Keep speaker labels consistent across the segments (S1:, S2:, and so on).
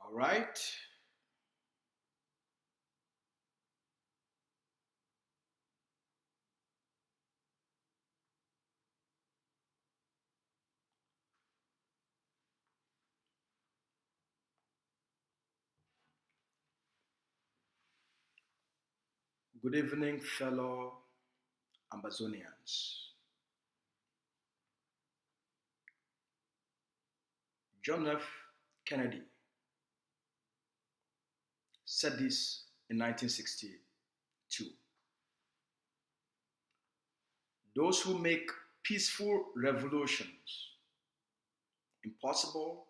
S1: All right. Good evening, fellow Ambazonians. John F. Kennedy said this in 1962. Those who make peaceful revolutions impossible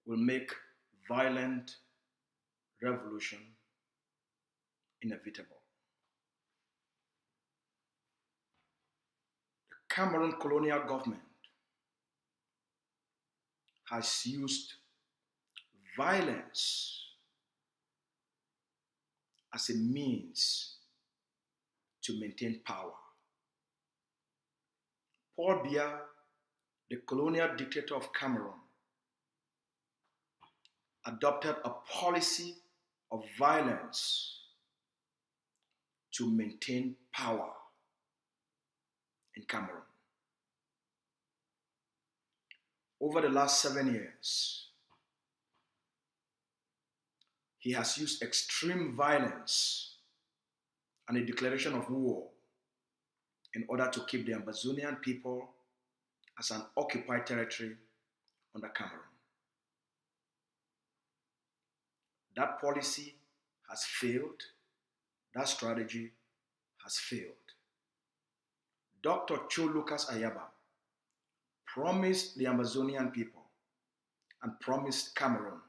S1: will make violent revolution inevitable. The Cameroon colonial government has used violence as a means to maintain power. Paul Biya, the colonial dictator of Cameroon, adopted a policy of violence to maintain power in Cameroon. Over the last 7 years, he has used extreme violence and a declaration of war in order to keep the Ambazonian people as an occupied territory under Cameroon. That policy has failed. That strategy has failed. Dr. Cho Lucas Ayaba promised the Ambazonian people and promised Cameroon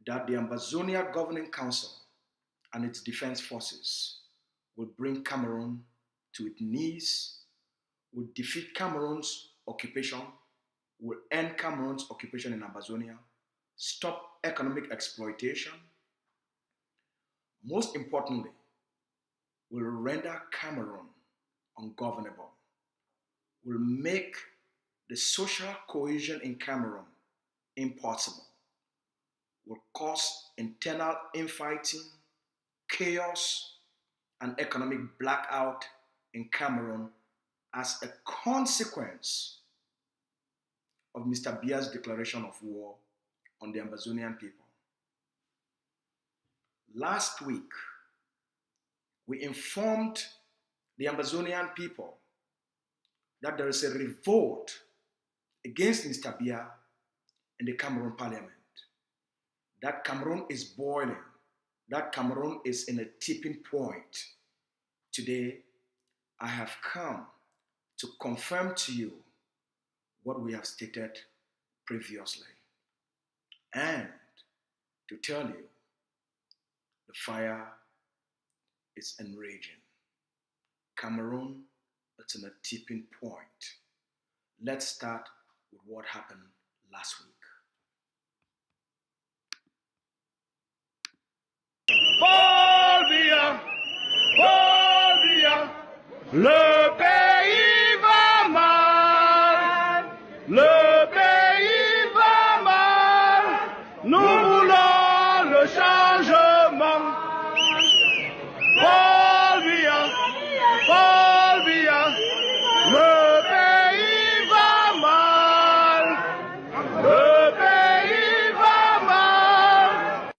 S1: that the Ambazonian Governing Council and its defense forces will bring Cameroon to its knees, will defeat Cameroon's occupation, will end Cameroon's occupation in Ambazonia, stop economic exploitation, most importantly, will render Cameroon ungovernable, will make the social cohesion in Cameroon impossible, will cause internal infighting, chaos, and economic blackout in Cameroon as a consequence of Mr. Biya's declaration of war on the Ambazonian people. Last week, we informed the Ambazonian people that there is a revolt against Mr. Biya in the Cameroon Parliament. That Cameroon is boiling. That Cameroon is in a tipping point. Today, I have come to confirm to you what we have stated previously and to tell you the fire is enraging. Cameroon is in a tipping point. Let's start with what happened last week.
S2: Paul Biya, le pays va mal, le pays va mal, nous voulons le changement. Paul Biya, le pays va mal, le pays va mal.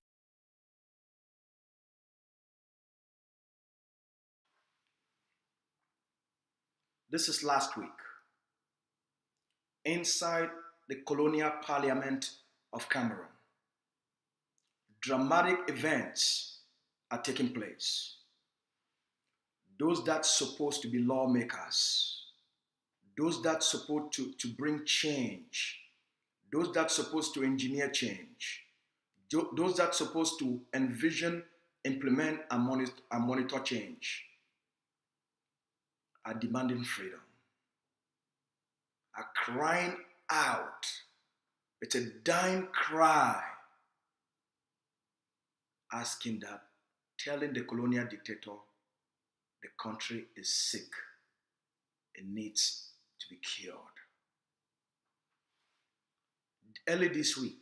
S1: This is last week. Inside the colonial parliament of Cameroon, dramatic events are taking place. Those that's supposed to be lawmakers, those that's supposed to bring change, those that's supposed to engineer change, those that's supposed to envision, implement, and monitor change, are demanding freedom, are crying out. It's a dying cry, asking that, telling the colonial dictator the country is sick. It needs to be cured. Early this week,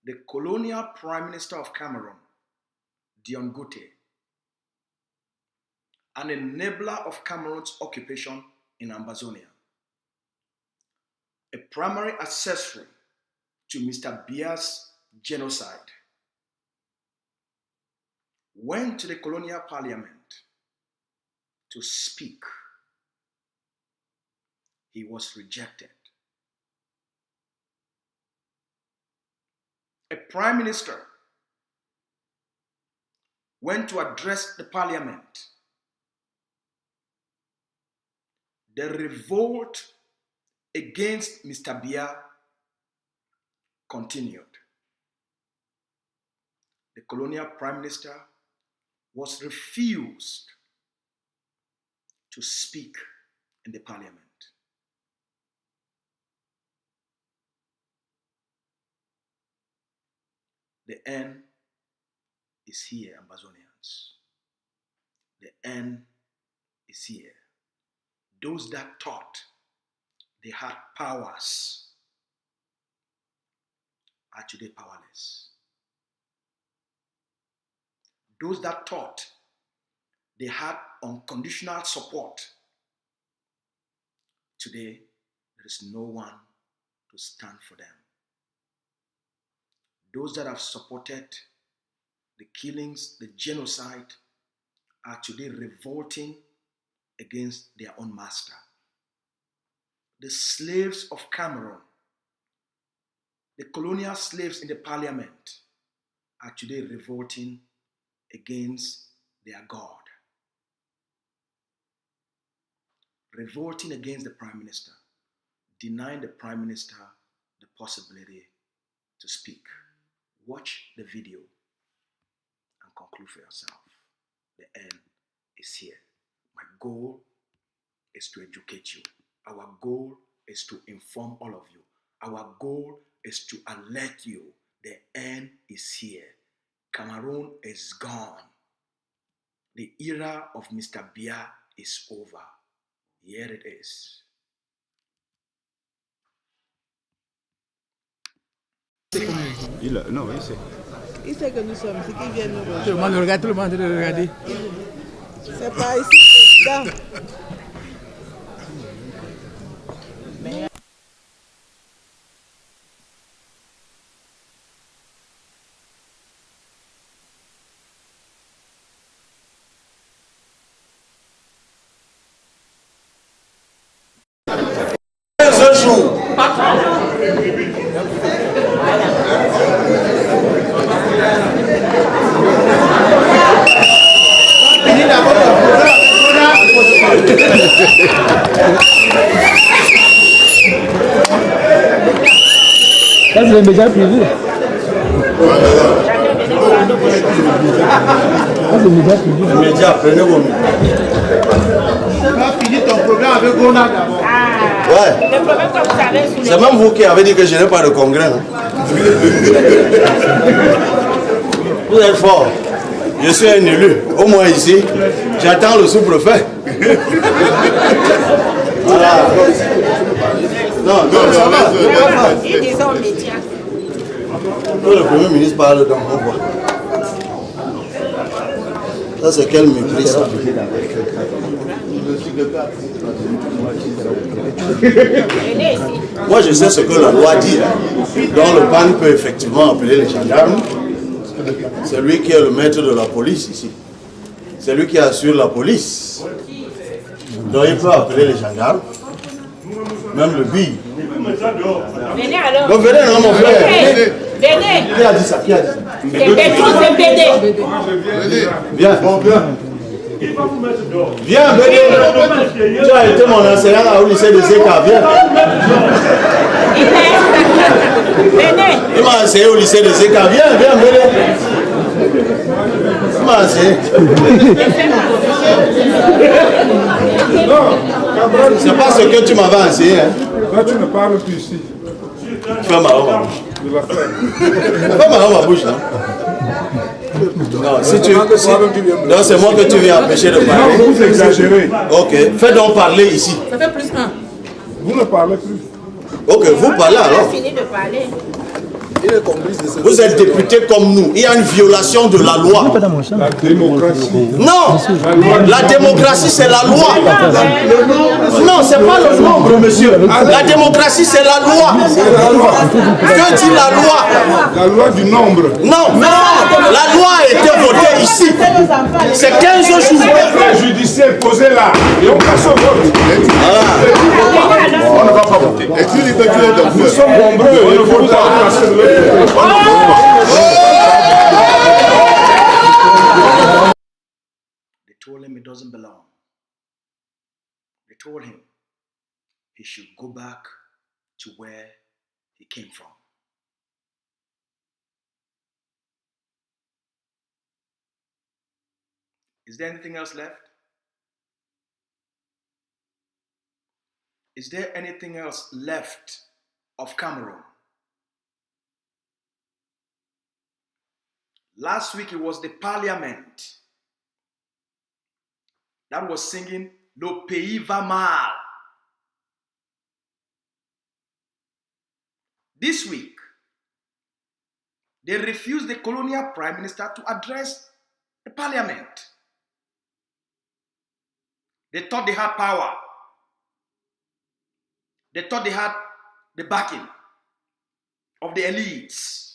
S1: the colonial Prime Minister of Cameroon, Dion Goute, an enabler of Cameroon's occupation in Ambazonia, a primary accessory to Mr. Biya's genocide, went to the colonial parliament to speak. He was rejected. A prime minister went to address the parliament. The revolt against Mr. Biya continued. The colonial prime minister was refused to speak in the parliament. The end is here, Ambazonians. The end is here. Those that thought they had powers are today powerless. Those that thought they had unconditional support, today there is no one to stand for them. Those that have supported the killings, the genocide, are today revolting against their own master. The slaves of Cameroon, the colonial slaves in the parliament, are today revolting against their God. Revolting against the prime minister, denying the prime minister the possibility to speak. Watch the video and conclude for yourself. The end is here. My goal is to educate you. Our goal is to inform all of you. Our goal is to alert you. The end is here. Cameroon is gone. The era of Mr. Biya is over. Here it is.
S3: Non, oui, c'est.
S4: Il sait que nous sommes ici, qu'il vient nous rejoindre.
S5: Tout le monde regarde, tout le monde regarde.
S4: C'est pas ici, président.
S2: Ce jour,
S5: Ça, c'est déjà prévu. Ça, c'est déjà prévu.
S2: les médias, prenez vos micros.
S6: Tu as fini ton programme avec Gona d'abord.
S2: Ouais.
S7: Le problème que vous avez sous
S2: C'est même vous qui avez dit que je n'ai pas de congrès. Non? Vous êtes fort. Je suis un élu. Au moins ici, j'attends le sous-préfet. Voilà. Non, ça va.
S7: Ils disent aux médias.
S2: Le Premier ministre parle dans mon voix. Ça, c'est quel mépris, ça? Moi, je sais ce que la loi dit. Donc, le PAN peut effectivement appeler les gendarmes. C'est lui qui est le maître de la police ici. C'est lui qui assure la police. Donc, il peut appeler les gendarmes. Même le BI.
S7: Venez alors.
S2: Donc, venez, non, mon frère.
S7: Venez.
S2: Qui a dit ça? Qui a dit ça?
S7: C'est Petro, c'est Bédé.
S2: Viens. Viens, Bédé. Tu as été mon enseignant au lycée de Zeka. Viens.
S7: Venez.
S2: Il m'a enseigné au lycée de Zeka. Viens, viens, Bédé. Il m'a enseigné. C'est pas ce que tu m'avais enseigné. Hein.
S3: Toi, tu ne parles plus ici.
S2: Fais marrant ma bouche. Fais marrant ma bouche, non? Non, si tu... non, c'est moi que tu viens empêcher de parler.
S3: Non, vous exagérez.
S2: Ok, fais donc parler ici.
S7: Ça fait plus un.
S3: Vous ne parlez plus.
S2: Ok, vous parlez
S7: On a
S2: alors.
S7: fini de parler.
S2: Vous êtes députés comme nous. Il y a une violation de la loi.
S3: La démocratie.
S2: Non, la démocratie c'est la loi. Non, c'est pas le nombre, monsieur. La démocratie c'est la loi. Que dit la loi?
S3: La loi du nombre.
S2: Non, la loi a été votée ici. C'est 15 jours.
S3: Préjudiciel posé là. Et on passe au vote.
S6: On ne va pas voter.
S3: Nous sommes nombreux. Il faut passer le
S1: They told him it doesn't belong. They told him he should go back to where he came from. Is there anything else left? Is there anything else left of Cameroon? Last week it was the Parliament that was singing Le pays va mal. This week, they refused the colonial prime minister to address the Parliament. They thought they had power. They thought they had the backing of the elites.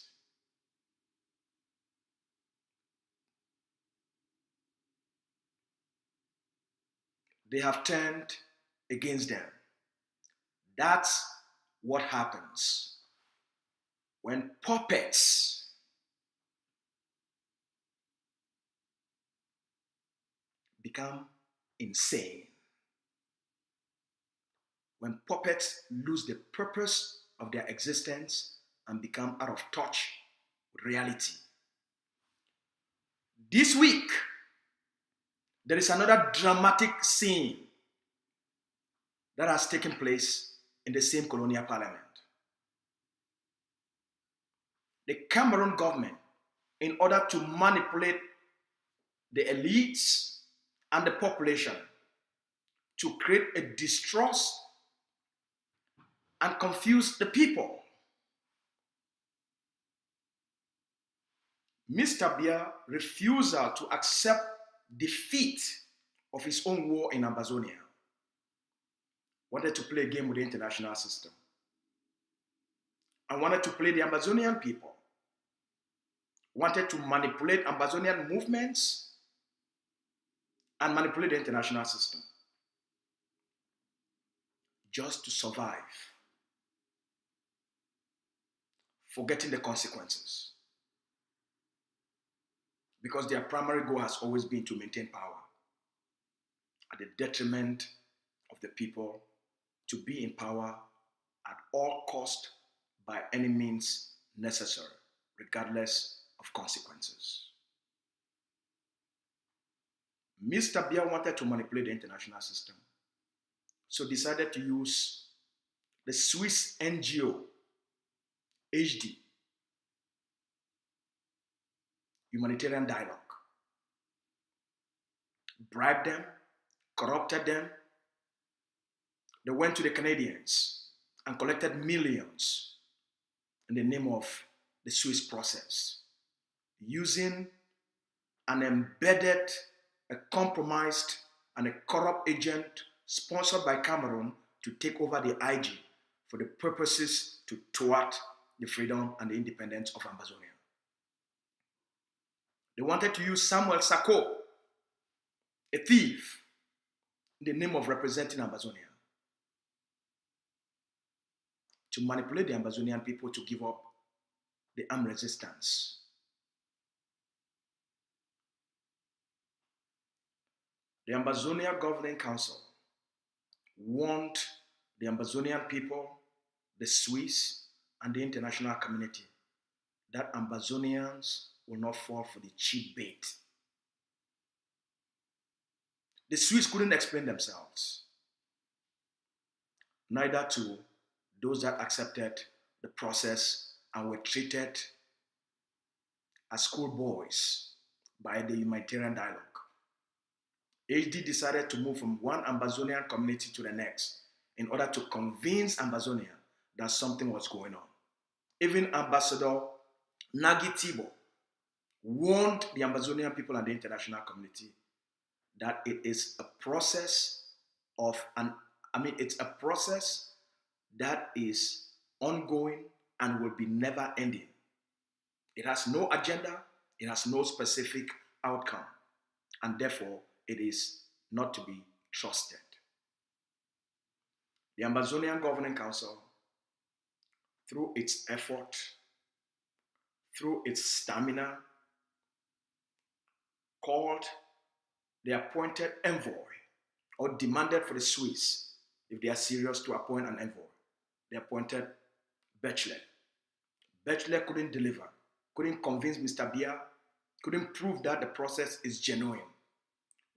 S1: They have turned against them. That's what happens when puppets become insane. When puppets lose the purpose of their existence and become out of touch with reality. This week, there is another dramatic scene that has taken place in the same colonial parliament. The Cameroon government, in order to manipulate the elites and the population to create a distrust and confuse the people. Mr. Bia's refusal to accept defeat of his own war in Ambazonia wanted to play a game with the international system and wanted to play the Ambazonian people, wanted to manipulate Ambazonian movements and manipulate the international system just to survive, forgetting the consequences. Because their primary goal has always been to maintain power at the detriment of the people, to be in power at all cost by any means necessary, regardless of consequences. Mr. Bia wanted to manipulate the international system, so decided to use the Swiss NGO, HD, Humanitarian Dialogue, bribed them, corrupted them. They went to the Canadians and collected millions in the name of the Swiss process, using an embedded, a compromised, and a corrupt agent sponsored by Cameroon to take over the IG for the purposes to thwart the freedom and the independence of Ambazonia. They wanted to use Samuel Sako, a thief, in the name of representing Ambazonia, to manipulate the Ambazonian people to give up the armed resistance. The Ambazonia Governing Council warned the Ambazonian people, the Swiss, and the international community that Ambazonians will not fall for the cheap bait. The Swiss couldn't explain themselves, neither to those that accepted the process and were treated as schoolboys by the Humanitarian Dialogue. HD decided to move from one Ambazonian community to the next in order to convince Ambazonia that something was going on. Even Ambassador Nagi Tibo warned the Ambazonian people and the international community that it is a process it's a process that is ongoing and will be never ending. It has no agenda, it has no specific outcome, and therefore it is not to be trusted. The Ambazonian Governing Council, through its effort, through its stamina, called the appointed envoy or demanded for the Swiss, if they are serious, to appoint an envoy. They appointed Bachelet. Bachelet couldn't deliver, couldn't convince Mr. Biya, couldn't prove that the process is genuine.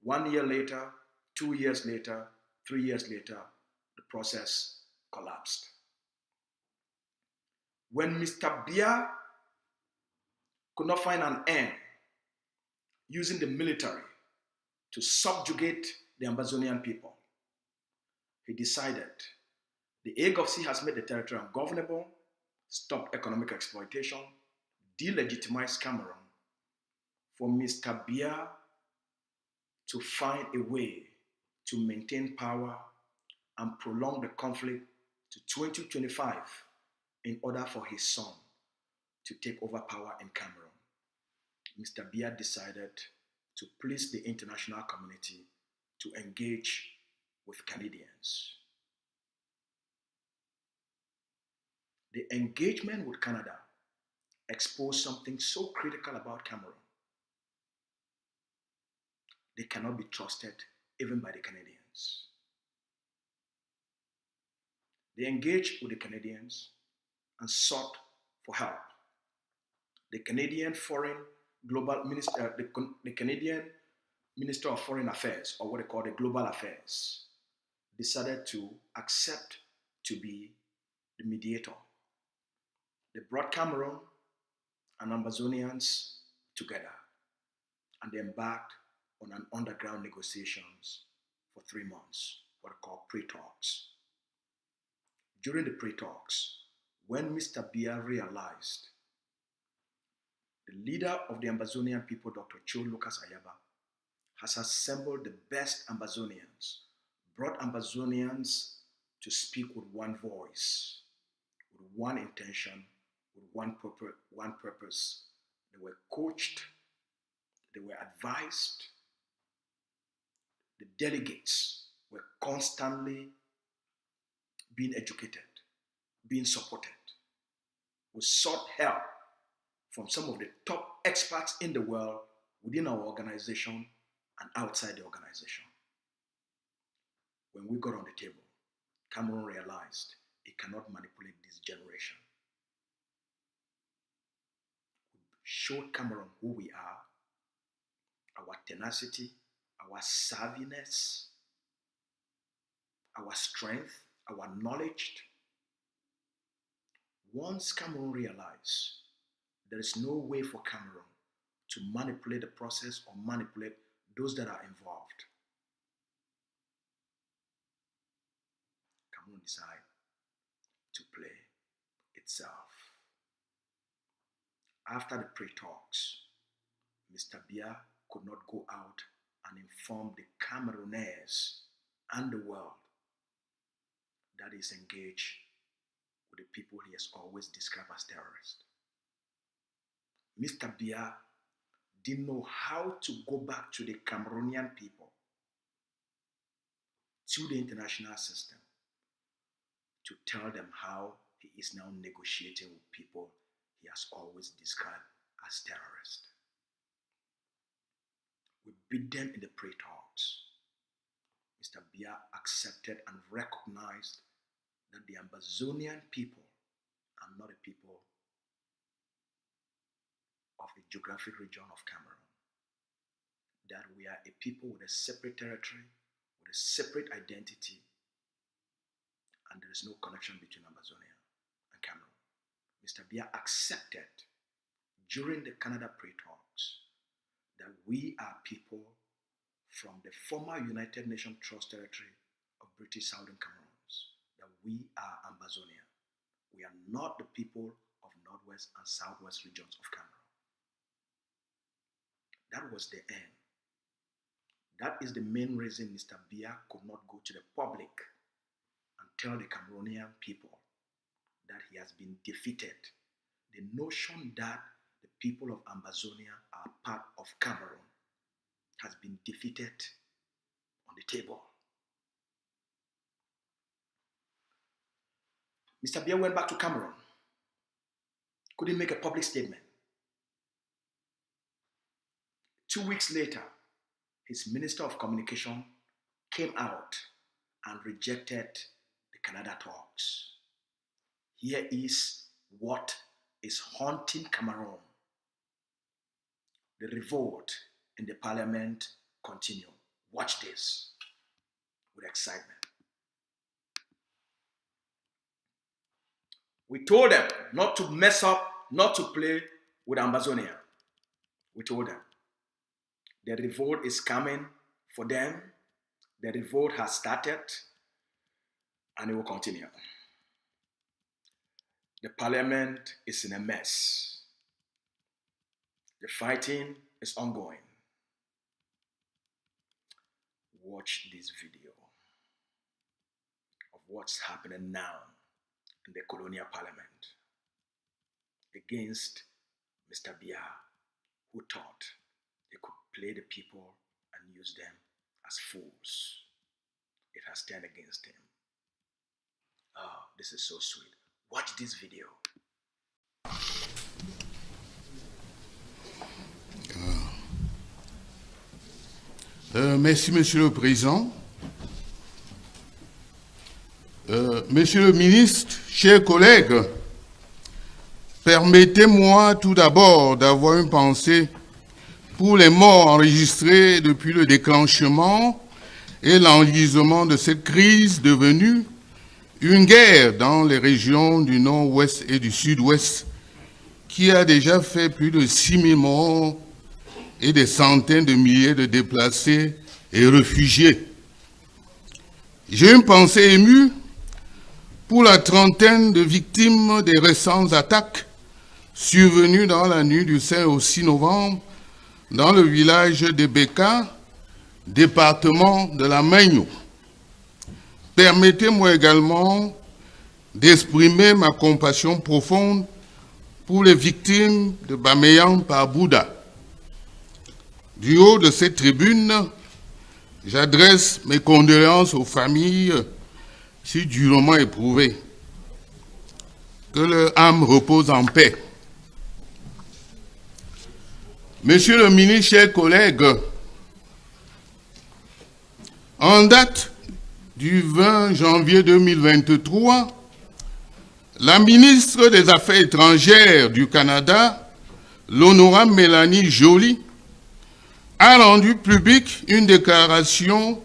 S1: 1 year later, 2 years later, 3 years later, the process collapsed. When Mr. Biya could not find an end using the military to subjugate the Ambazonian people, he decided the Agovc has made the territory ungovernable, stopped economic exploitation, delegitimized Cameroon, for Mr. Biya to find a way to maintain power and prolong the conflict to 2025 in order for his son to take over power in Cameroon. Mr. Biya decided to please the international community to engage with Canadians. The engagement with Canada exposed something so critical about Cameroon. They cannot be trusted even by the Canadians. They engaged with the Canadians and sought for help. The Canadian the Canadian Minister of Foreign Affairs, or what they call the Global Affairs, decided to accept to be the mediator. They brought Cameroon and Ambazonians together, and they embarked on an underground negotiations for 3 months, what are called pre-talks. During the pre-talks, when Mr. Biya realized the leader of the Ambazonian people, Dr. Cho Lucas Ayaba, has assembled the best Ambazonians, brought Ambazonians to speak with one voice, with one intention, with one purpose. They were coached, they were advised, the delegates were constantly being educated, being supported. We sought help from some of the top experts in the world within our organization and outside the organization. When we got on the table, Cameroon realized it cannot manipulate this generation. We showed Cameroon who we are, our tenacity, our savviness, our strength, our knowledge. Once Cameroon realized there is no way for Cameroon to manipulate the process or manipulate those that are involved, Cameroon decided to play itself. After the pre-talks, Mr. Biya could not go out and inform the Cameroun'S and the world that is engaged with the people he has always described as terrorists. Mr. Biya didn't know how to go back to the Cameroonian people, to the international system, to tell them how he is now negotiating with people he has always described as terrorists. We beat them in the pre-talks. Mr. Biya accepted and recognized that the Ambazonian people are not the people of the geographic region of Cameroon. That we are a people with a separate territory, with a separate identity, and there is no connection between Ambazonia and Cameroon. Mr. Biya accepted during the Canada pre-talks that we are people from the former United Nations Trust Territory of British Southern Cameroons, that we are Ambazonia. We are not the people of of northwest and southwest regions of Cameroon. That was the end. That is the main reason Mr. Biya could not go to the public and tell the Cameroonian people that he has been defeated. The notion that the people of Ambazonia are part of Cameroon has been defeated on the table. Mr. Biya went back to Cameroon, couldn't make a public statement. 2 weeks later, his Minister of Communication came out and rejected the Canada talks. Here is what is haunting Cameroon. The revolt in the parliament continue. Watch this with excitement. We told them not to mess up, not to play with Ambazonia. We told them. The revolt is coming for them. The revolt has started and it will continue. The parliament is in a mess. The fighting is ongoing. Watch this video of what's happening now in the colonial parliament against Mr. Biya, who thought they could play the people and use them as fools. It has turned against him. Oh, this is so sweet. Watch this video.
S3: Merci, Monsieur le Président. Monsieur le Ministre, chers collègues, permettez-moi tout d'abord d'avoir une pensée pour les morts enregistrés depuis le déclenchement et l'enlisement de cette crise devenue une guerre dans les régions du nord-ouest et du sud-ouest qui a déjà fait plus de 6 000 morts et des centaines de milliers de déplacés et réfugiés. J'ai une pensée émue pour la trentaine de victimes des récentes attaques survenues dans la nuit du 5 au 6 novembre dans le village de Beka, département de la Magno. Permettez-moi également d'exprimer ma compassion profonde pour les victimes de Bameyan par Bouddha. Du haut de cette tribune, j'adresse mes condoléances aux familles si durement éprouvées. Que leur âme repose en paix. Monsieur le ministre, chers collègues, en date du 20 janvier 2023, la ministre des Affaires étrangères du Canada, l'honorable Mélanie Joly, a rendu publique une déclaration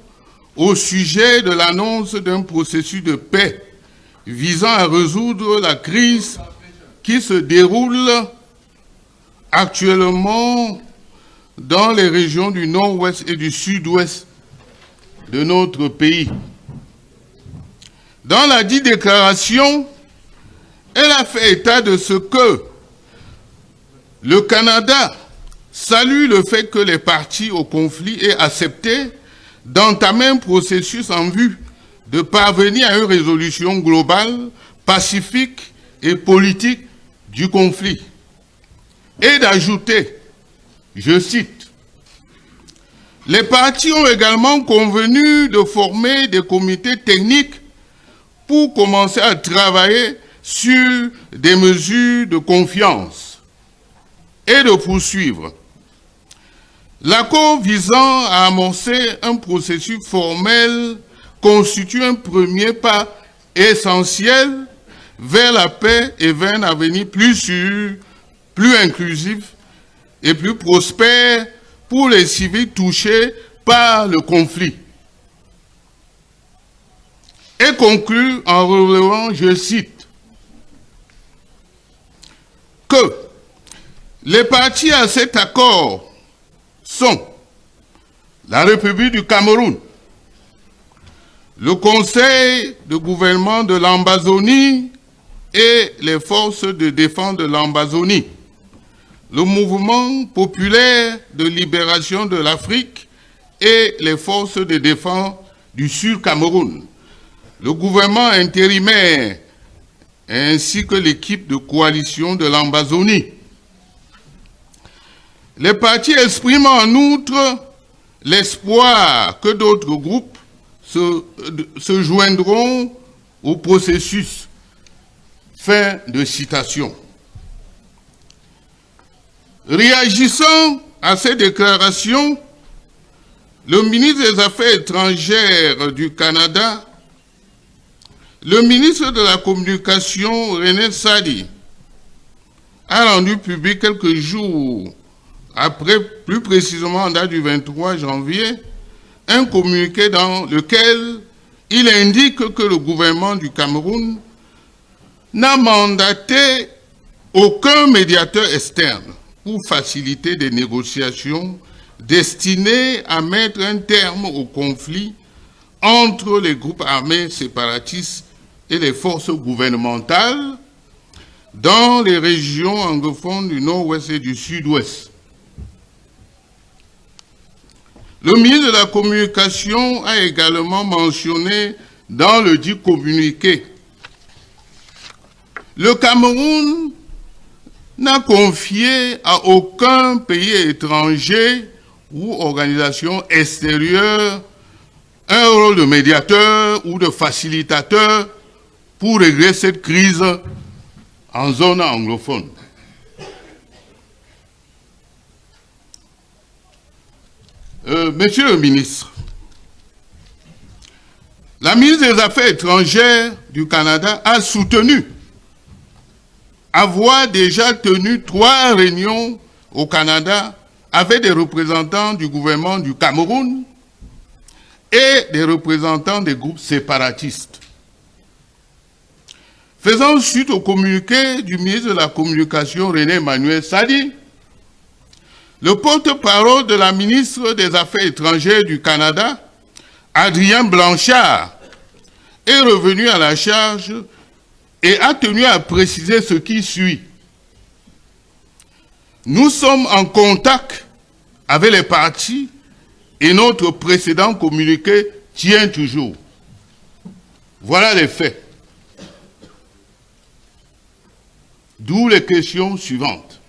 S3: au sujet de l'annonce d'un processus de paix visant à résoudre la crise qui se déroule actuellement dans les régions du nord-ouest et du sud-ouest de notre pays. Dans la dite déclaration, elle a fait état de ce que le Canada salue le fait que les parties au conflit aient accepté d'entamer un processus en vue de parvenir à une résolution globale, pacifique et politique du conflit. Et d'ajouter, je cite, « Les parties ont également convenu de former des comités techniques pour commencer à travailler sur des mesures de confiance et de poursuivre. L'accord visant à amorcer un processus formel constitue un premier pas essentiel vers la paix et vers un avenir plus sûr, plus inclusif et plus prospère pour les civils touchés par le conflit. » Et conclut en relevant, je cite, que les parties à cet accord sont la République du Cameroun, le Conseil de gouvernement de l'Ambazonie et les forces de défense de l'Ambazonie, le mouvement populaire de libération de l'Afrique et les forces de défense du Sud Cameroun, le gouvernement intérimaire ainsi que l'équipe de coalition de l'Ambazonie. Les partis expriment en outre l'espoir que d'autres groupes se joindront au processus. Fin de citation. Réagissant à ces déclarations, le ministre des Affaires étrangères du Canada, le ministre de la Communication, René Sadi, a rendu public quelques jours après, plus précisément en date du 23 janvier, un communiqué dans lequel il indique que le gouvernement du Cameroun n'a mandaté aucun médiateur externe pour faciliter des négociations destinées à mettre un terme au conflit entre les groupes armés séparatistes et les forces gouvernementales dans les régions anglophones du Nord-Ouest et du Sud-Ouest. Le ministre de la Communication a également mentionné dans le dit communiqué: le Cameroun n'a confié à aucun pays étranger ou organisation extérieure un rôle de médiateur ou de facilitateur pour régler cette crise en zone anglophone. Monsieur le ministre, la ministre des Affaires étrangères du Canada a soutenu avoir déjà tenu 3 réunions au Canada avec des représentants du gouvernement du Cameroun et des représentants des groupes séparatistes. Faisant suite au communiqué du ministre de la Communication, René Emmanuel Sadi, le porte-parole de la ministre des Affaires étrangères du Canada, Adrien Blanchard, est revenu à la charge et a tenu à préciser ce qui suit. Nous sommes en contact avec les partis et notre précédent communiqué tient toujours. Voilà les faits. D'où les questions suivantes.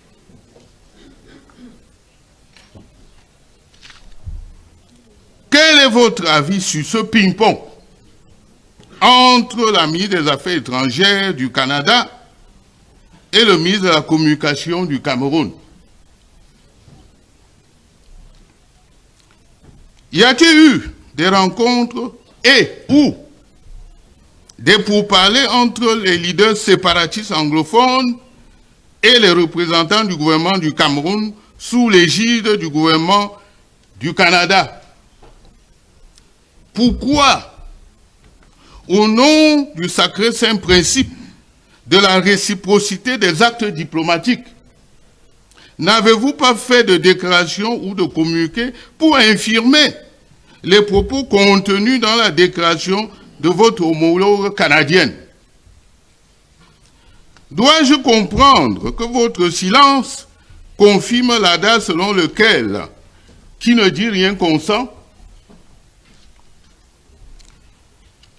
S3: Quel est votre avis sur ce ping-pong entre la ministre des Affaires étrangères du Canada et le ministre de la Communication du Cameroun? Y a-t-il eu des rencontres et ou des pourparlers entre les leaders séparatistes anglophones et les représentants du gouvernement du Cameroun sous l'égide du gouvernement du Canada? Pourquoi, au nom du sacré-saint principe de la réciprocité des actes diplomatiques, n'avez-vous pas fait de déclaration ou de communiqué pour infirmer les propos contenus dans la déclaration de votre homologue canadienne? Dois-je comprendre que votre silence confirme l'adage selon lequel qui ne dit rien consent?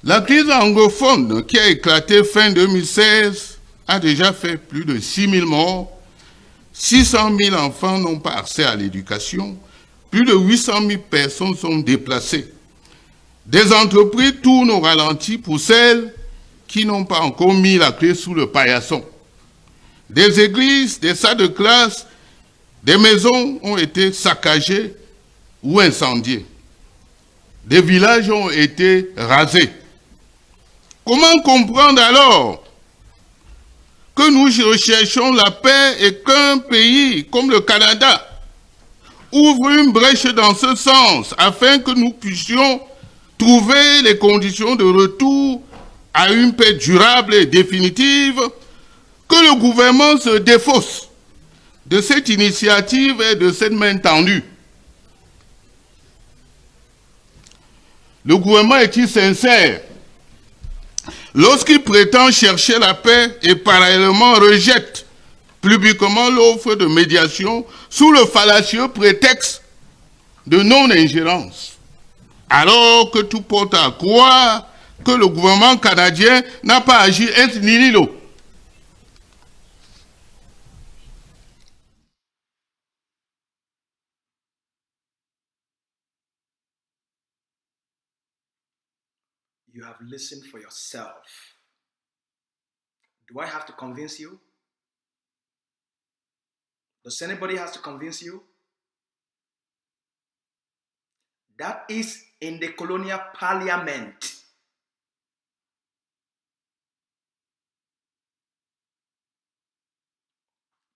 S3: La crise anglophone qui a éclaté fin 2016 a déjà fait plus de 6 000 morts, 600 000 enfants n'ont pas accès à l'éducation, plus de 800 000 personnes sont déplacées. Des entreprises tournent au ralenti pour celles qui n'ont pas encore mis la clé sous le paillasson. Des églises, des salles de classe, des maisons ont été saccagées ou incendiées. Des villages ont été rasés. Comment comprendre alors que nous recherchons la paix et qu'un pays comme le Canada ouvre une brèche dans ce sens afin que nous puissions trouver les conditions de retour à une paix durable et définitive, que le gouvernement se défausse de cette initiative et de cette main tendue? Le gouvernement est-il sincère lorsqu'il prétend chercher la paix et parallèlement rejette publiquement l'offre de médiation sous le fallacieux prétexte de non-ingérence, alors que tout porte à croire que le gouvernement canadien n'a pas agi ex nihilo.
S1: You have listened for yourself. Do I have to convince you? Does anybody have to convince you? That is in the colonial parliament.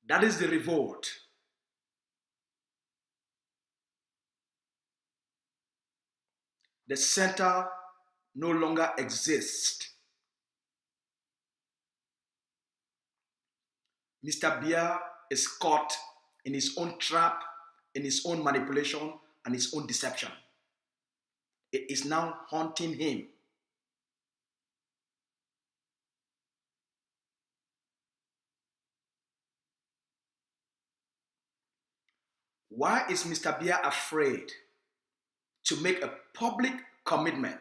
S1: That is the revolt. The center no longer exists. Mr. Biya is caught in his own trap, in his own manipulation, and his own deception. It is now haunting him. Why is Mr. Biya afraid to make a public commitment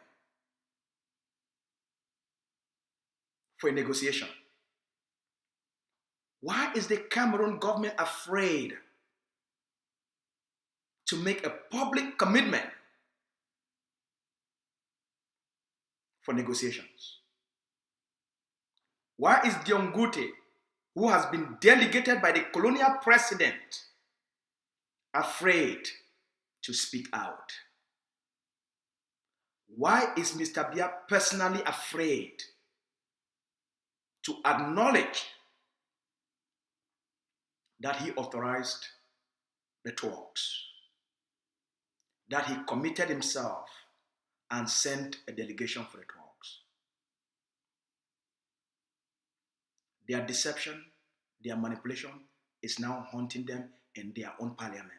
S1: for a negotiation? Why is the Cameroon government afraid to make a public commitment for negotiations? Why is Dion Gute, who has been delegated by the colonial president, afraid to speak out? Why is Mr. Biya personally afraid to acknowledge that he authorized the talks, that he committed himself and sent a delegation for the talks? Their deception, their manipulation is now haunting them in their own parliament.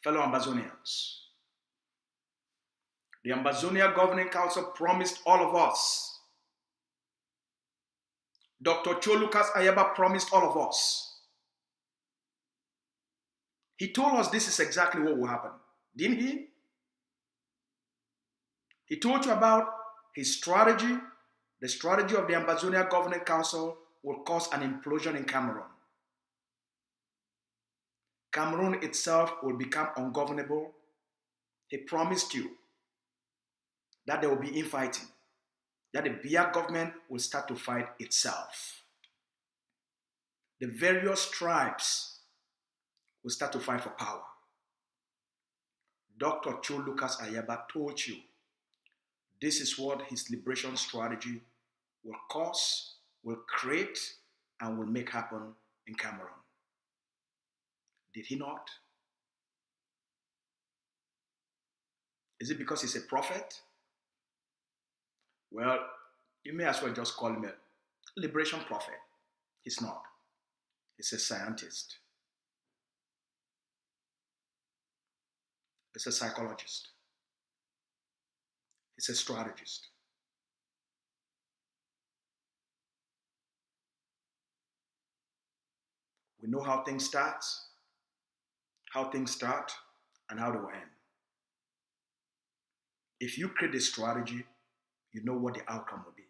S1: Fellow Ambazonians, the Ambazonian Governing Council promised all of us, Dr. Cholukas Ayaba promised all of us. He told us this is exactly what will happen, didn't he? He told you about his strategy. The strategy of the Ambazonian Governing Council will cause an implosion in Cameroon. Cameroon itself will become ungovernable. He promised you that there will be infighting, that the Biya government will start to fight itself. The various tribes will start to fight for power. Dr. Cholukas Ayaba told you this is what his liberation strategy will cause, will create, and will make happen in Cameroon. Did he not? Is it because he's a prophet? Well, you may as well just call him a liberation prophet. He's not. He's a scientist. He's a psychologist. He's a strategist. We know how things start, and how they will end. If you create a strategy, you know what the outcome will be.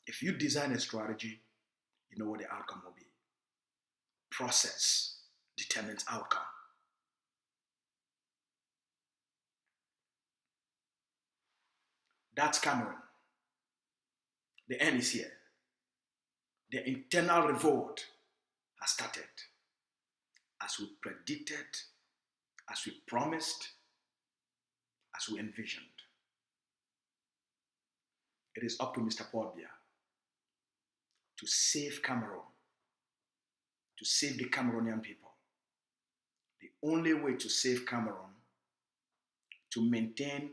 S1: If you design a strategy, you know what the outcome will be. Process determines outcome. That's Cameroon. The end is here. The internal revolt has started. As we predicted, as we promised, as we envisioned. It is up to Mr. Paul Biya to save Cameroon, to save the Cameroonian people. The only way to save Cameroon, to maintain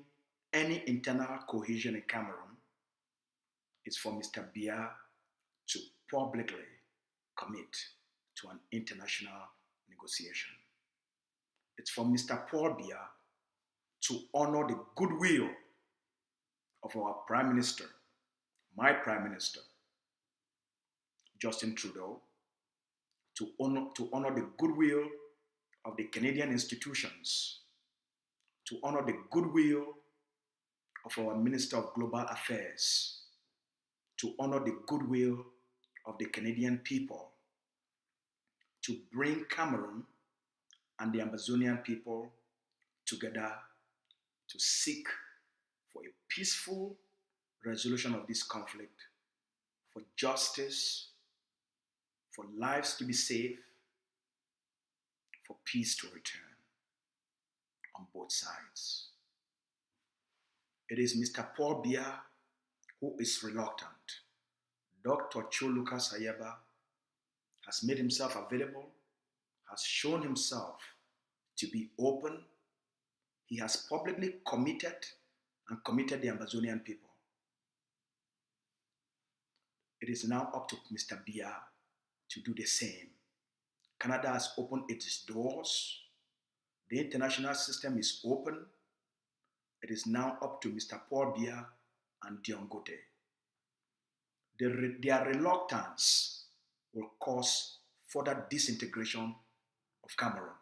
S1: any internal cohesion in Cameroon, is for Mr. Biya to publicly commit to an international negotiation. It's for Mr. Paul Biya to honor the goodwill of our Prime Minister, my Prime Minister, Justin Trudeau, to honor the goodwill of the Canadian institutions, to honor the goodwill of our Minister of Global Affairs, to honor the goodwill of the Canadian people, to bring Cameroon and the Ambazonian people together to seek for a peaceful resolution of this conflict, for justice, for lives to be saved, for peace to return on both sides. It is Mr. Paul Biya who is reluctant. Dr. Choluka Sayeba has made himself available, has shown himself to be open. He has publicly committed the Ambazonian people. It is now up to Mr. Biya to do the same. Canada has opened its doors. The international system is open. It is now up to Mr. Paul Biya and Dion Gote. Their reluctance will cause further disintegration of Cameroon.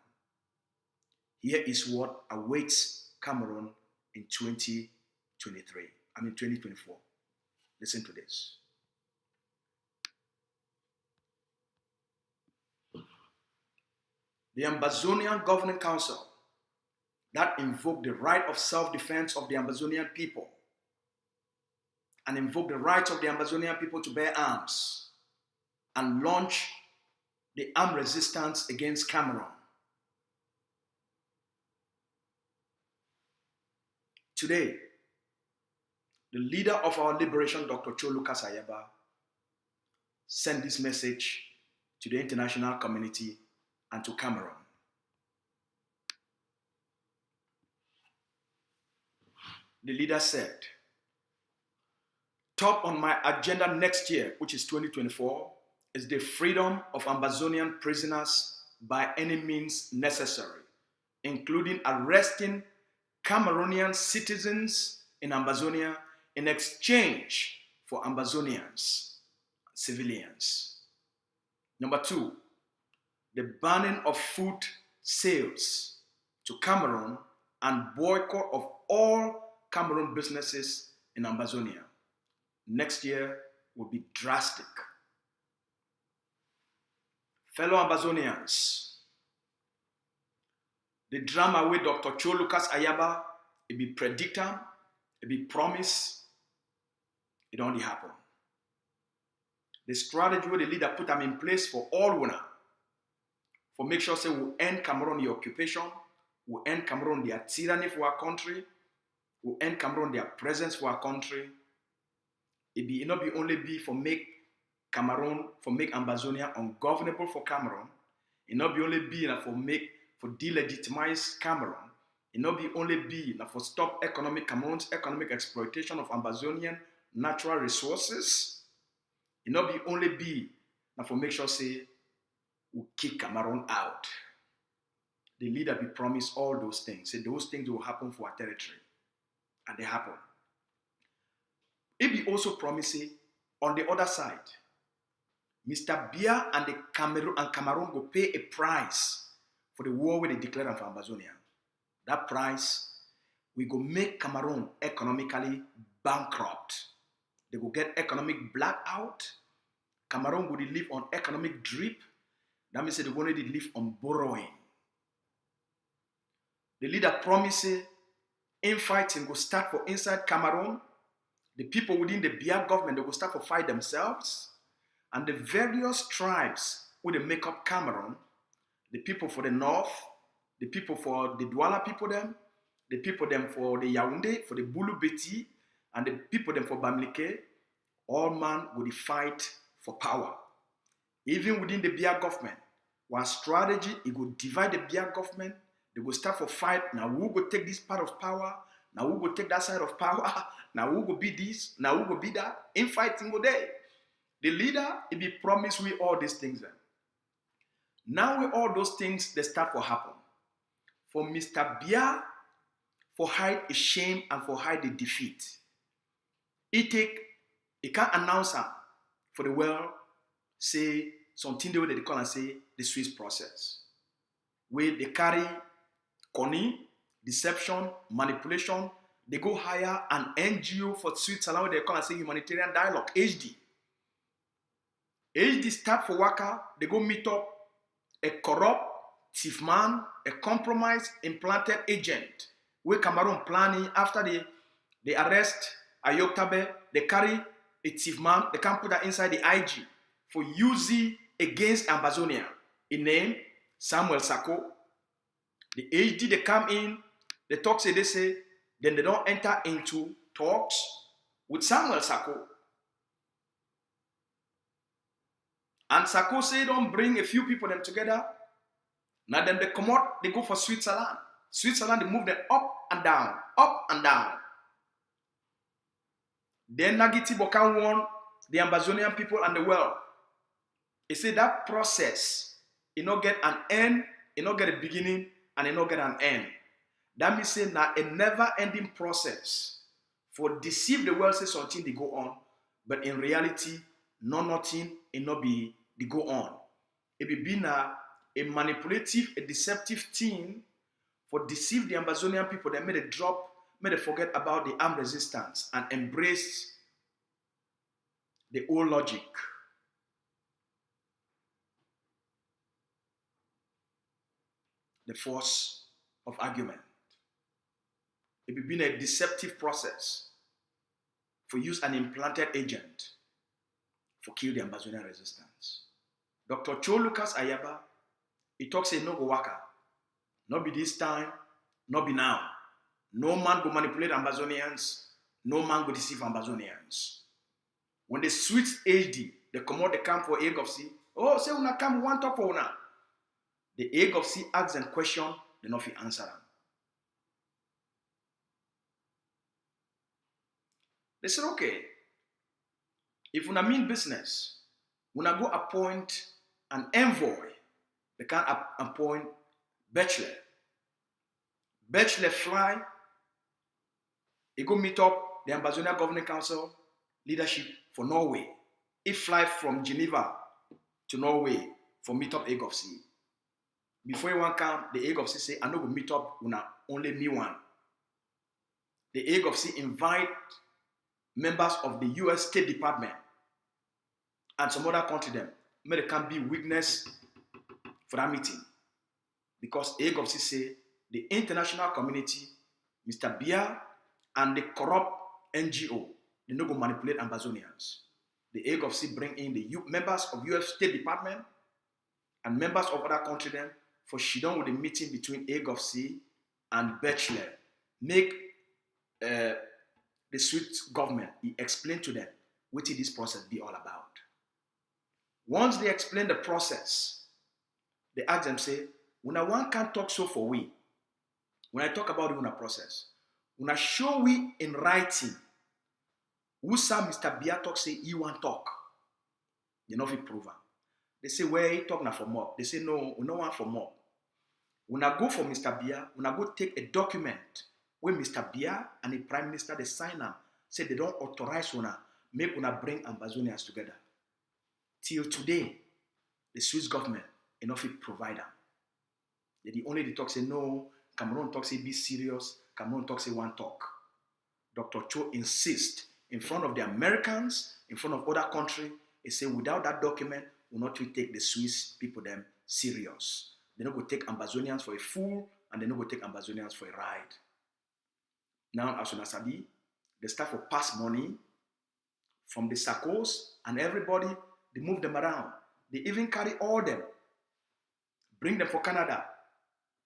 S1: Here is what awaits Cameroon in 2024. Listen to this. The Ambazonian Governing Council that invoked the right of self-defense of the Ambazonian people and invoked the right of the Ambazonian people to bear arms and launch the armed resistance against Cameroon. Today, the leader of our liberation, Dr. Choluka Sayeba, sent this message to the international community and to Cameroon. The leader said, top on my agenda next year, which is 2024, is the freedom of Ambazonian prisoners by any means necessary, including arresting Cameroonian citizens in Ambazonia in exchange for Ambazonians, civilians. Number 2, the banning of food sales to Cameroon and boycott of all Cameroon businesses in Ambazonia. Next year will be drastic. Fellow Ambazonians, the drama with Dr. Choluka Sayeba, it be predicted, it be promised, it only happen. The strategy where the leader put them in place for all winner, for make sure say we'll end Cameroon the occupation, we'll end Cameroon their tyranny for our country, we'll end Cameroon their presence for our country. It not be only be for make Cameroon, for make Ambazonia ungovernable for Cameroon. It not be only be for delegitimize Cameroon. It not be only be for stop Cameroon's economic exploitation of Ambazonian natural resources. It not be only be for make sure say we kick Cameroon out. The leader be promised all those things. Say those things will happen for our territory. And they happen. It be also promising on the other side, Mr. Biya and Cameroon go pay a price for the war where they declare for Ambazonia. That price, we go make Cameroon economically bankrupt. They go get economic blackout. Cameroon go live on economic drip. That means they're going to live on borrowing. The leader promises infighting will start for inside Cameroon. The people within the Biya government, they will start to fight themselves. And the various tribes who they make up Cameroon, the people for the north, the people for the Douala people them, the people them for the Yaoundé, for the Boulou Beti, and the people them for Bamileke, all man will fight for power. Even within the Biya government, one strategy, it will divide the Biya government. They will start for fight. Now who will take this part of power? Now who will take that side of power? Now who will be this? Now who will be that? In fighting go day. The leader, it be promised we all these things then. Now with all those things, they start to happen. For Mr. Biya for hide a shame and for hide the defeat. He can't announce for the world, say something they call and say the Swiss process. Where they carry cunning, deception, manipulation, they go hire an NGO for Switzerland where they call and say humanitarian dialogue, HD. HD start for Waka, they go meet up a corrupt thief man, a compromised implanted agent, where Cameroon planning after they arrest Agovc, they carry a thief man, they can put that inside the IG for using against Ambazonian. In name, Samuel Sako. The HD, they come in, they talk, say, they say, then they don't enter into talks with Samuel Sako. And Sako say, don't bring a few people them together. Now then they come out, they go for Switzerland. Switzerland, they move them up and down, up and down. Then Nagiti Bokan won the Ambazonian people and the world. He said that process, it not get an end, it not get a beginning, and it not get an end. That means saying that a never-ending process for deceive the world, say something they go on, but in reality, nothing, it not be they go on. It be been a manipulative, a deceptive thing for deceive the Ambazonian people. They made a drop, made a forget about the armed resistance and embrace the old logic. The force of argument. It be been a deceptive process for use an implanted agent for kill the Ambazonian resistance. Dr. Cho Lucas Ayaba, he talks say no go waka. Not be this time, not be now. No man go manipulate Ambazonians, no man go deceive Ambazonians. When they switch HD, they come out the camp for Agovc. Oh, say una come one talk for una. The Agovc asks them question, they not fit answer them. They said, okay, if una mean business, una go appoint an envoy. They can appoint bachelor. Bachelor fly, he go meet up the Ambazonian Governing Council leadership for Norway. He fly from Geneva to Norway for meet up Agovc. Before you come, the Agovc say, I no go meet up una only me one. The Agovc invite members of the US State Department and some other country them, may they can be witness for that meeting. Because Agovc say the international community, Mr. Bia and the corrupt NGO, they no go manipulate Ambazonians. The Agovc bring in the members of US State Department and members of other country them for she done with the meeting between Agovc and Bachelor. Make the Swiss government, he explained to them what this process be all about. Once they explain the process, they ask them, say, when one can't talk so for we, when I talk about the una process, when I show we in writing, who saw Mr. Bia talk, say, he want talk. They know if he prove am. They say, where he talk now for more? They say, no, we no want for more. When I go for Mr. Bia, when I go take a document where Mr. Bia and the Prime Minister, they sign them, say they don't authorize una, make una bring Ambazonians together. Till today, the Swiss government enough it provide them. The only they talk say no, Cameroon talk say be serious, Cameroon talk say one talk. Dr. Cho insists in front of the Americans, in front of other countries, he say without that document, we will not take the Swiss people them serious. They not go take Ambazonians for a fool, and they not go take Ambazonians for a ride. Now, as soon as Sabi, they start for pass money from the Sakos and everybody, they move them around. They even carry all them, bring them for Canada.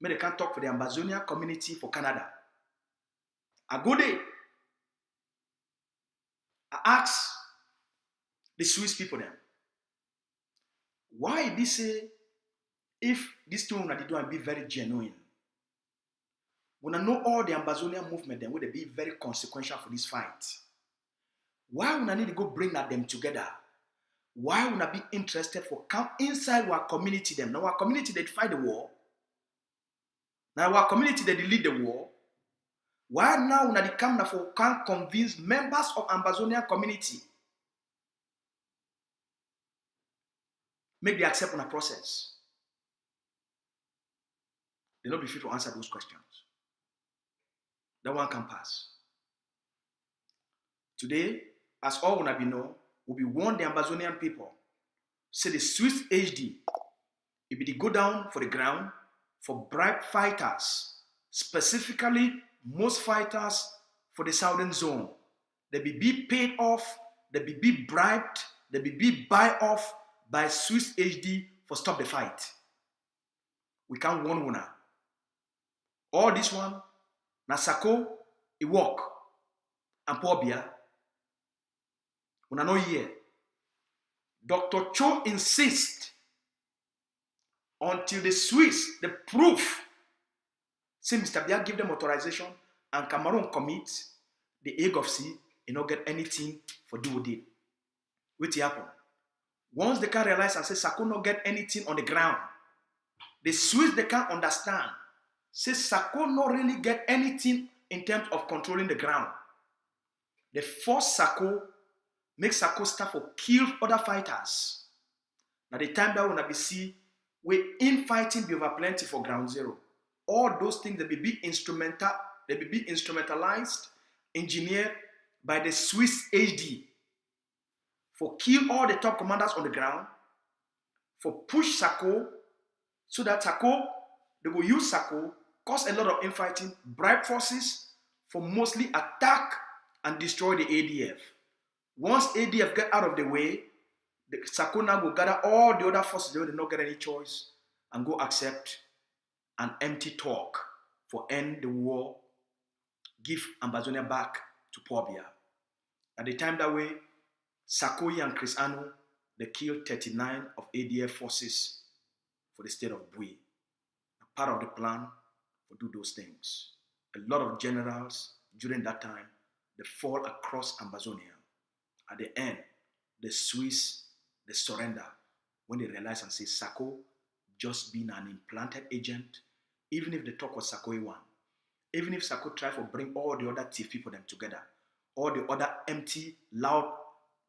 S1: But they can't talk for the Ambazonian community for Canada. A good day. I ask the Swiss people then, why they say if this thing that they do and be very genuine? When I know all the Ambazonian movement, then would they be very consequential for this fight? Why would I need to go bring them together? Why would I be interested for come inside our community them? Now our community they fight the war. Now our community they lead the war. Why now una dey come na for can convince members of Ambazonian community make they accept una process? They not be fit to answer those questions. That one can pass. Today, as all una be know, we be warn the Ambazonian people. Say the Swiss HD, if they go down for the ground for bribe fighters, specifically most fighters for the southern zone. They be paid off, they be bribed, they be buy off by Swiss HD for stop the fight. We can't warn una. All this one, na Sako, it work, and poor beer. Una no hear. Dr. Cho insists until the Swiss, the proof, say Mr. Bia give them authorization and Cameroon commit the Agovc, you not get anything for do with it. What happen? Once they can realize and say Sako not get anything on the ground, the Swiss they can't understand. Say Sako not really get anything in terms of controlling the ground. They force Sako, make Sako start for kill other fighters. Now the time that when we see we infighting be over plenty for ground zero. All those things they be instrumentalized, engineered by the Swiss HD for kill all the top commanders on the ground, for push Sako so that Sako, they will use Sako, cause a lot of infighting, bribe forces for mostly attack and destroy the ADF. Once ADF get out of the way, the Sako now will gather all the other forces, they will not get any choice and go accept an empty talk for end the war, give Ambazonia back to Pobia. At the time that way, Sakoyi and Chris Anu, they killed 39 of ADF forces for the state of Bui. Part of the plan for do those things. A lot of generals during that time, they fall across Ambazonia. At the end, the Swiss, they surrender when they realize and say Sako just being an implanted agent, even if the talk was Sakoyi one, even if Sako tried to bring all the other thief people them together, all the other empty, loud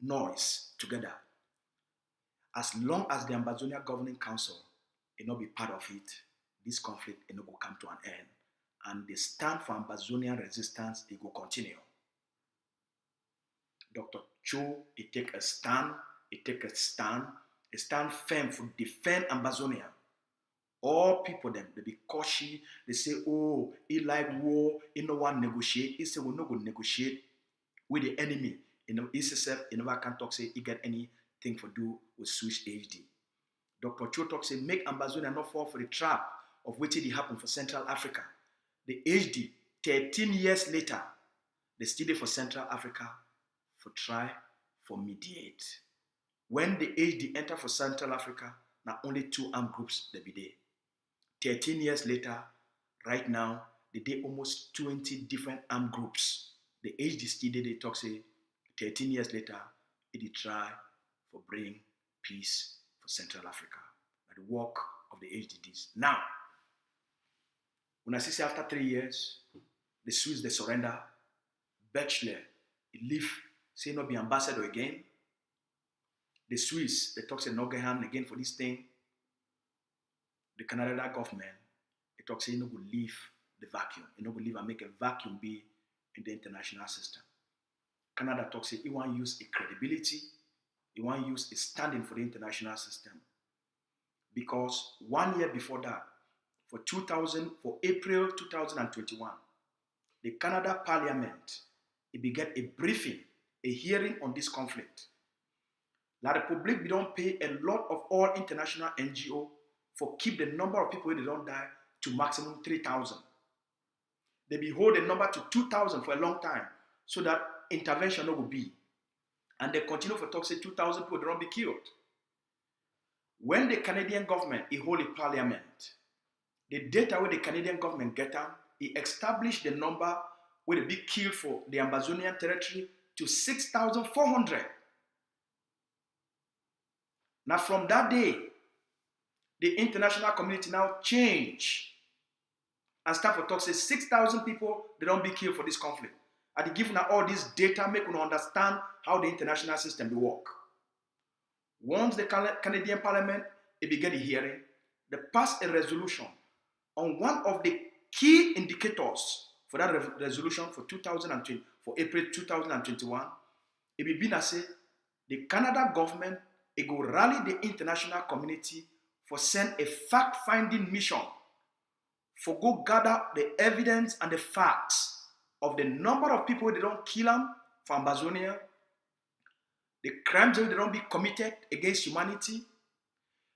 S1: noise together, as long as the Ambazonia Governing Council will not be part of it, this conflict will not come to an end. And the stand for Ambazonian resistance, it will continue. Dr. Cho, he take a stand firm to defend Ambazonia. All people them, they be cautious, they say, oh, he like war, he no want negotiate. He say, we no go negotiate with the enemy. You know, he says, he never can talk, say, he get anything for do with Swiss HD. Dr. Cho talk, say, make Ambazonia not fall for the trap of what did happen for Central Africa. The HD, 13 years later, they still there for Central Africa for try for mediate. When the HD enter for Central Africa, now only 2 armed groups they be there. 13 years later, right now, they did almost 20 different armed groups. The HD still there, they talk, say, 13 years later, it try for bring peace for Central Africa. The work of the HDDs. Now, when I see after 3 years, the Swiss they surrender, Bachelor, he leave, say not be ambassador again. The Swiss, they talk say no get hand again for this thing. The Canadian government, they talk say no go leave the vacuum, you no go leave and make a vacuum be in the international system. Canada talk say he want to use a credibility, he want to use a standing for the international system. Because 1 year before that, for April 2021, the Canada Parliament, it began a briefing, a hearing on this conflict. La République, we don't pay a lot of all international NGO for keep the number of people they don't die to maximum 3,000. They be hold the number to 2,000 for a long time so that intervention no will be. And they continue for talk say 2,000 people they don't be killed. When the Canadian government hold a parliament, the data where the Canadian government get them, it established the number where they be killed for the Ambazonian territory to 6,400. Now from that day, the international community now change and Stafford talks say 6,000 people they don't be killed for this conflict. And they give now all this data make you understand how the international system will work. Once the Canadian Parliament began the hearing, they passed a resolution on one of the key indicators for that resolution for 2020, for April 2021. It will be say the Canada government it go rally the international community for send a fact-finding mission for go gather the evidence and the facts of the number of people they don't kill them for Ambazonia, the crimes that they don't be committed against humanity,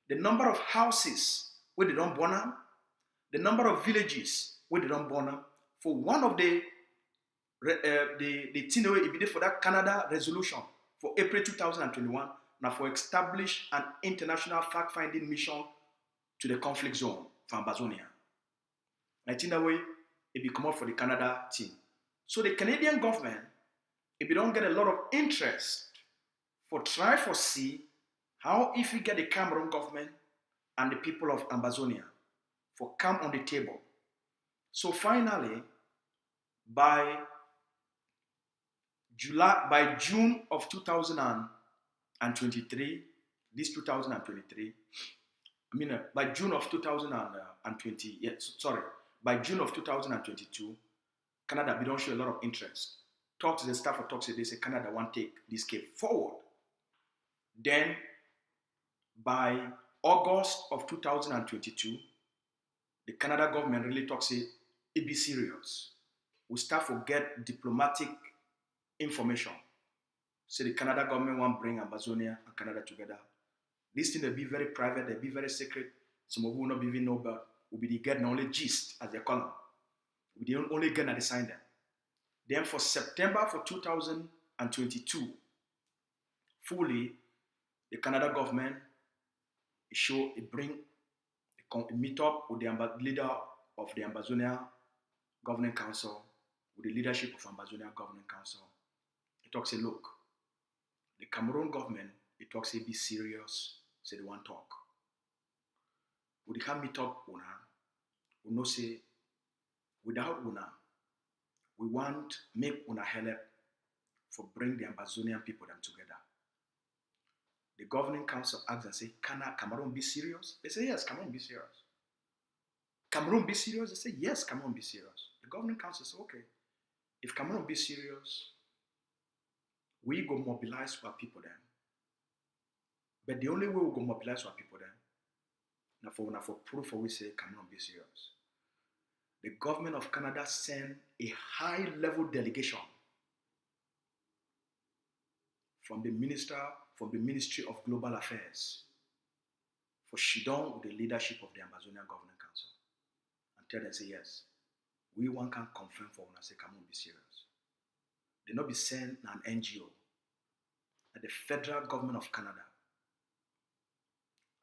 S1: the number of houses where they don't burn them, the number of villages where they don't burn them. For one of the thing it be for that Canada resolution for April 2021, now for establish an international fact-finding mission to the conflict zone for Ambazonia. I think that way it be come up for the Canada team. So the Canadian government, if we don't get a lot of interest for try for see how if we get the Cameroon government and the people of Ambazonia for come on the table. So finally, by June of 2023, this 2023, by June of 2020, by June of 2022, Canada, we don't show a lot of interest. Talk to the staff of Talks, they say Canada won't take this case forward. Then, by August of 2022, the Canada government really talks, it be serious. We start to get diplomatic information. So the Canada government won't bring Ambazonia and Canada together. This thing will be very private, they'll be very secret. Some of you will not even know, but will be getting only gist, as they call them. We didn't only get to sign them. Then for September for 2022, fully, the Canada government meet up with the leader of the Ambazonia Governing Council, with the leadership of Ambazonia Governing Council. It talks, say, look, the Cameroon government, it talks, say, be serious, say they want talk. We can meet up, we know, say, without una, we want make una help for bring the Ambazonian people them together. The governing council asks and say, can Cameroon be serious? They say, yes, Cameroon be serious. Cameroon be serious? They say, yes, Cameroon be serious. The governing council says, okay, if Cameroon be serious, we go mobilize our people then. But the only way we go mobilize our people then, now for proof we say Cameroon be serious. The government of Canada sent a high-level delegation from the Ministry of Global Affairs for Shidon with the leadership of the Ambazonian Governing Council and tell them, say, yes, we one can confirm for when I say Cameroon be serious. They not be sent an NGO that the federal government of Canada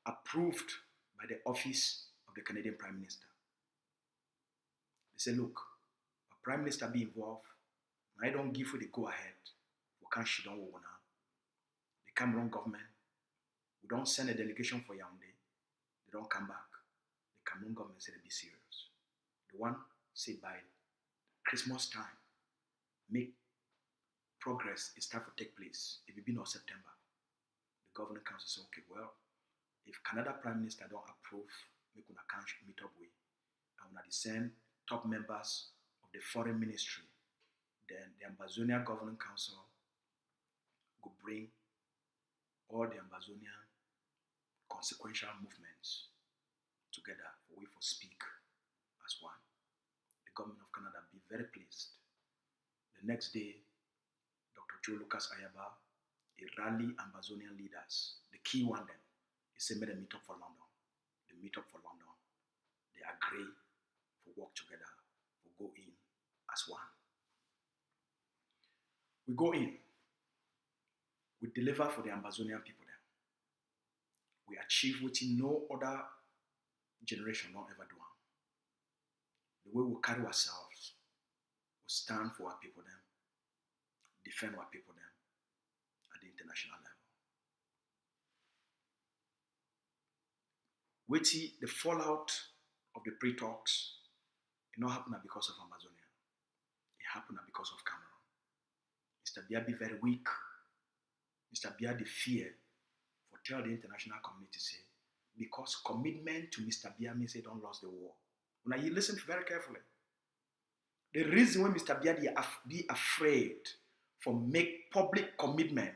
S1: approved by the office of the Canadian Prime Minister. They say, look, a Prime Minister be involved, and I don't give you the go-ahead. We can't shit on one now. The Cameroon government, we don't send a delegation for Yaoundé, they don't come back. The Cameroon government said they be serious. The one said by Christmas time, make progress is start to take place. It will be no September. The governing council said, okay, well, if Canada Prime Minister don't approve, make una can't meet up with, and una send top members of the foreign ministry, then the Ambazonian Governing Council will bring all the Ambazonian consequential movements together for we for speak as one. The government of Canada be very pleased. The next day, Dr. Joe Lucas Ayaba, he rally Ambazonian leaders, the key one then, he said, make them meet up for London. They meet up for London. They agree for work together, for go in as one. We go in. We deliver for the Ambazonian people there. We achieve what no other generation not ever do. The way we carry ourselves, we stand for our people then, defend our people then at the international level. Wait till the fallout of the pre-talks It not happen because of Ambazonia. It happened because of Cameroon. Mr. Biya be very weak. Mr. Biya the fear for tell the international community say, because commitment to Mr. Biya means they don't lose the war. Now you listen very carefully. The reason why Mr. Biya be afraid for make public commitment,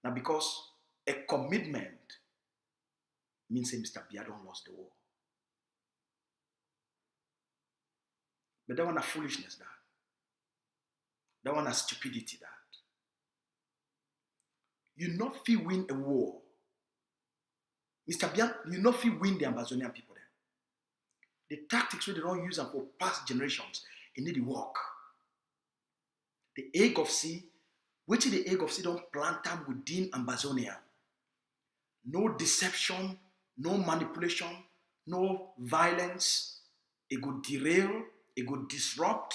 S1: now because a commitment means that Mr. Biya don't lose the war. But that one a foolishness that. That one a stupidity that. You not feel win a war. Mr. Biya, you not feel win the Ambazonian people there. The tactics they don't use them for past generations, it need to work. The Agovc, which the Agovc don't plant them within Ambazonia. No deception, no manipulation, no violence. It could derail, it could disrupt,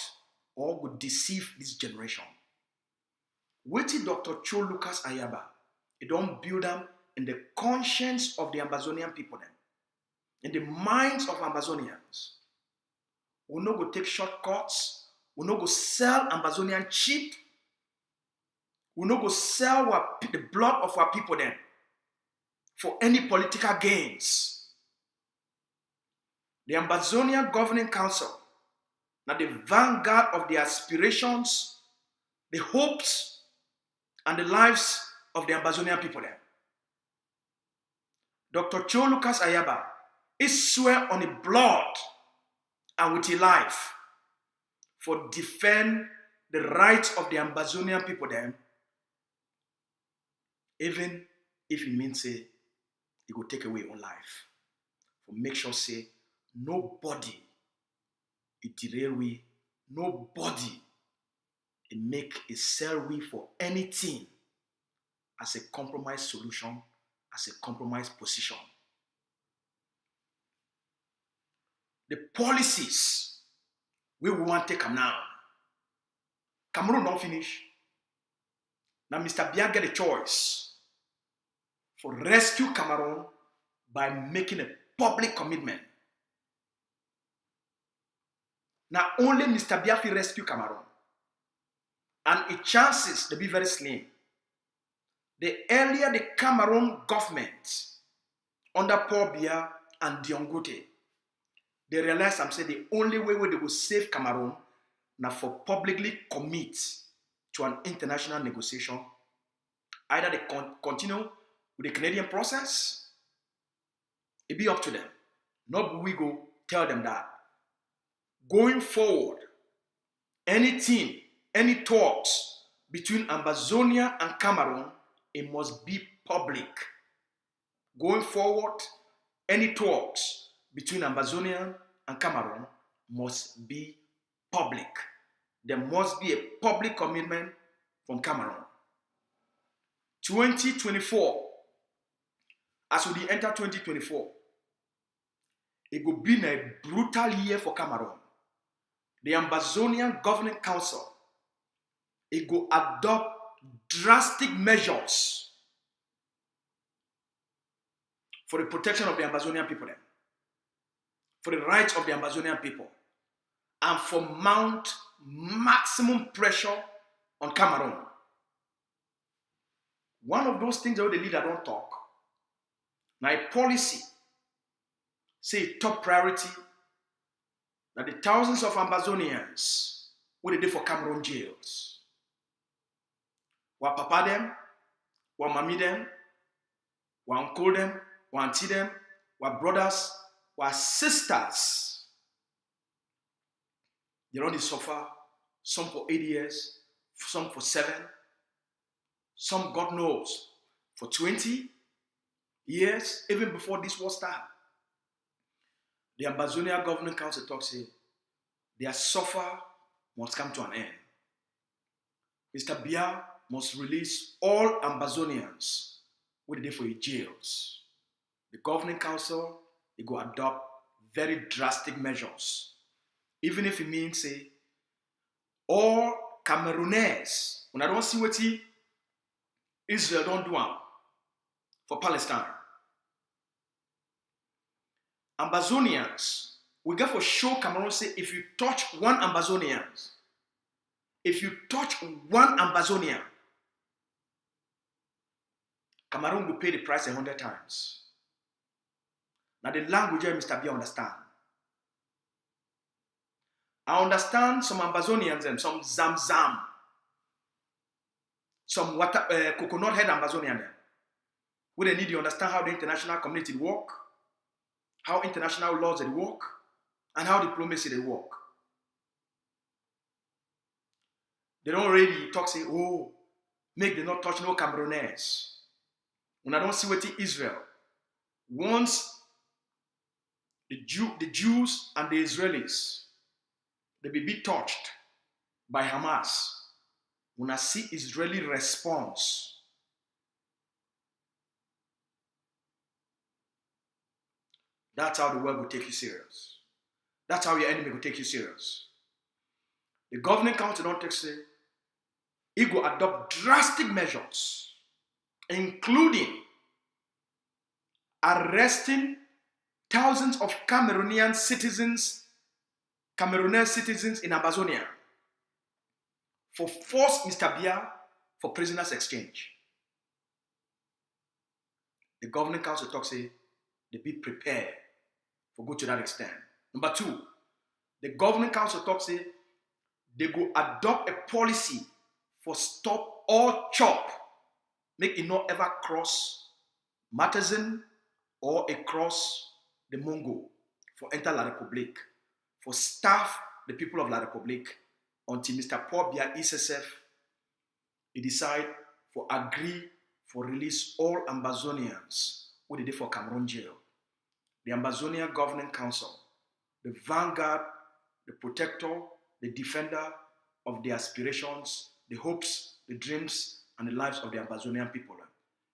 S1: or could deceive this generation. Which Dr. Cho Lucas Ayaba, it don't build them in the conscience of the Ambazonian people then. In the minds of Ambazonians. We no go take shortcuts. We no go sell Ambazonian cheap. We no go sell the blood of our people then for any political gains. The Ambazonian Governing Council, now the vanguard of the aspirations, the hopes, and the lives of the Ambazonian people then. Dr. Cho Lucas Ayaba is swear on his blood and with his life for defend the rights of the Ambazonian people then, even if it means say he will take away own life. For make sure say nobody it derail we, nobody it make a sell we for anything as a compromise solution, as a compromise position. The policies we want to take them now. Cameroon don't finish. Now Mr. Biya get a choice for rescue Cameroon by making a public commitment. Now only Mr. Biya will rescue Cameroon. And its chances to be very slim. The earlier the Cameroon government under Paul Biya and Diongote, they realized I'm saying the only way they will save Cameroon now for publicly commit to an international negotiation. Either they continue with the Canadian process, it be up to them. Not we go tell them that. Going forward, anything, any talks between Ambazonia and Cameroon, it must be public. Going forward, any talks between Ambazonian and Cameroon must be public. There must be a public commitment from Cameroon. 2024, as we enter 2024, it will be a brutal year for Cameroon. The Ambazonian Governing Council, it will adopt drastic measures for the protection of the Ambazonian people, for the rights of the Ambazonian people, and for mount maximum pressure on Cameroon. One of those things that the leader don't talk. Now a policy, say top priority, that the thousands of Ambazonians what they do for Cameroon jails. Wa papa them, wa mami them, wa uncle them, wa auntie them, wa brothers, wa sisters. They don't suffer, some for 8 years, some for 7, some God knows for 20 years, even before this war started. The Ambazonian Governing Council talks here, their suffer must come to an end. Mr. Biya must release all Ambazonians what they did for the jails. The Governing Council, they go adopt very drastic measures. Even if it means, say, all Cameroun'S, when I don't see what Israel don't do for Palestine. Ambazonians, we get for show Cameroon say if you touch one Ambazonian, Cameroon will pay the price 100 times. Now the language here, Mr. B understand. I understand some Ambazonians and some Zamzam, some water, coconut head Ambazonian. We they need to understand how the international community work, how international laws they work, and how diplomacy they work. They don't really talk say, oh, make them not touch no Cameroun'S. When I don't see what Israel once the Jews and the Israelis they be touched by Hamas. When I see Israeli response, that's how the world will take you serious. That's how your enemy will take you serious. The governing council don't take say, it will adopt drastic measures, including arresting thousands of Cameroonian citizens in Ambazonia for forced Mr. Biya for prisoners exchange. The governing council talks say they be prepared for go to that extent. Number two, the governing council talks say they go adopt a policy for stop all chop, make it not ever cross Matazin or across the Mongo for enter La Republique, for staff the people of La Republique until Mr. Paul Biya SSF he decide for agree for release all Ambazonians who they did for Cameroon jail. The Ambazonian Governing Council, the vanguard, the protector, the defender of the aspirations, the hopes, the dreams, and the lives of the Ambazonian people.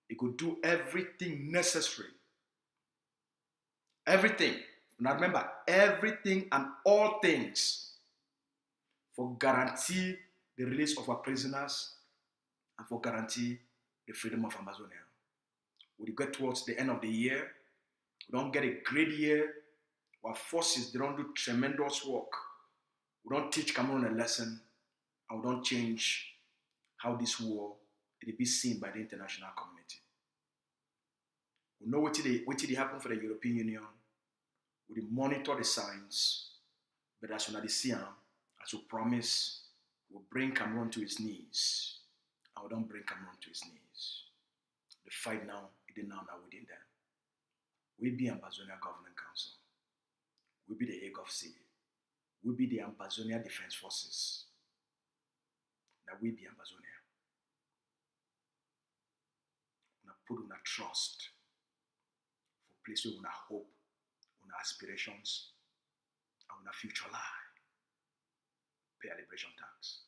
S1: It could do everything necessary. Everything. Now remember, everything and all things for guarantee the release of our prisoners and for guarantee the freedom of Ambazonia. We get towards the end of the year. We don't get a great year. Our forces, they don't do tremendous work. We don't teach Cameroon a lesson, and we don't change how this war will be seen by the international community. We know what did happen for the European Union. We monitor the signs, but as soon as they see them, as we promise, we'll bring Cameroon to its knees. And we don't bring Cameroon to its knees. The fight now, it is now within them. We be Ambazonian Governing Council. We be the Agovc. We be the Ambazonian Defense Forces. Now we be Ambazonia. We put on a trust for places where we hope, on our aspirations, and on our future life. Pay a liberation tax.